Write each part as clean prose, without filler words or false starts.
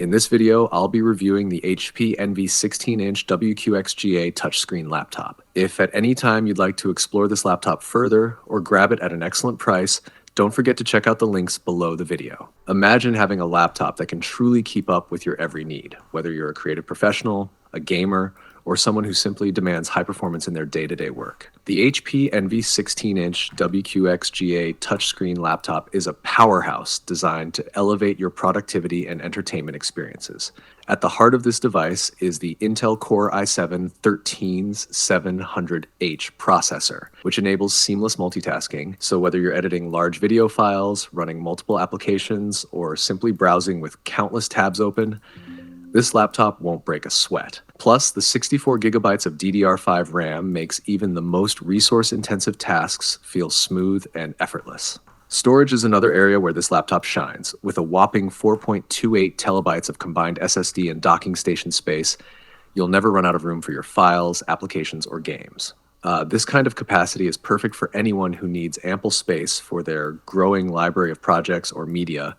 In this video, I'll be reviewing the HP Envy 16-inch WQXGA touchscreen laptop. If at any time you'd like to explore this laptop further or grab it at an excellent price, don't forget to check out the links below the video. Imagine having a laptop that can truly keep up with your every need, whether you're a creative professional, a gamer, or someone who simply demands high performance in their day-to-day work. The HP Envy 16-inch WQXGA touchscreen laptop is a powerhouse designed to elevate your productivity and entertainment experiences. At the heart of this device is the Intel Core i7-13700H processor, which enables seamless multitasking. So whether you're editing large video files, running multiple applications, or simply browsing with countless tabs open, this laptop won't break a sweat. Plus, the 64 gigabytes of DDR5 RAM makes even the most resource-intensive tasks feel smooth and effortless. Storage is another area where this laptop shines. With a whopping 4.28 terabytes of combined SSD and docking station space, you'll never run out of room for your files, applications, or games. This kind of capacity is perfect for anyone who needs ample space for their growing library of projects or media,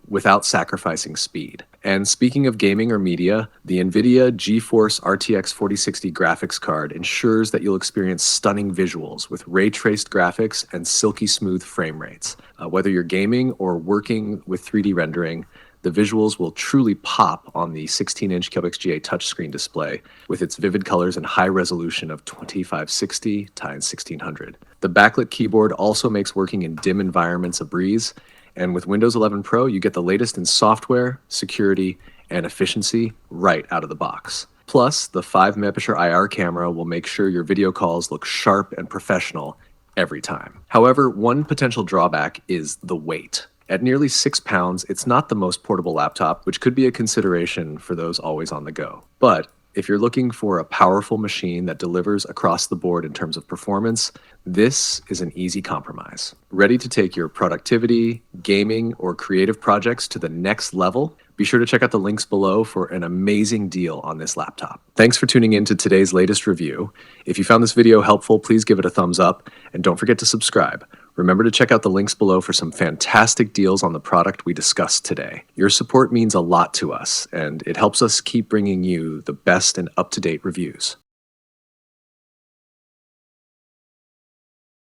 without sacrificing speed. And speaking of gaming or media, the NVIDIA GeForce RTX 4060 graphics card ensures that you'll experience stunning visuals with ray-traced graphics and silky smooth frame rates. Whether you're gaming or working with 3D rendering, the visuals will truly pop on the 16-inch WQXGA touchscreen display with its vivid colors and high resolution of 2560 x 1600. The backlit keyboard also makes working in dim environments a breeze. And with Windows 11 Pro, you get the latest in software, security, and efficiency right out of the box. Plus, the 5-megapixel IR camera will make sure your video calls look sharp and professional every time. However, one potential drawback is the weight. At nearly 6 pounds, it's not the most portable laptop, which could be a consideration for those always on the go. But if you're looking for a powerful machine that delivers across the board in terms of performance, this is an easy compromise. Ready to take your productivity, gaming, or creative projects to the next level? Be sure to check out the links below for an amazing deal on this laptop. Thanks for tuning in to today's latest review. If you found this video helpful, please give it a thumbs up, and don't forget to subscribe. Remember to check out the links below for some fantastic deals on the product we discussed today. Your support means a lot to us, and it helps us keep bringing you the best and up-to-date reviews.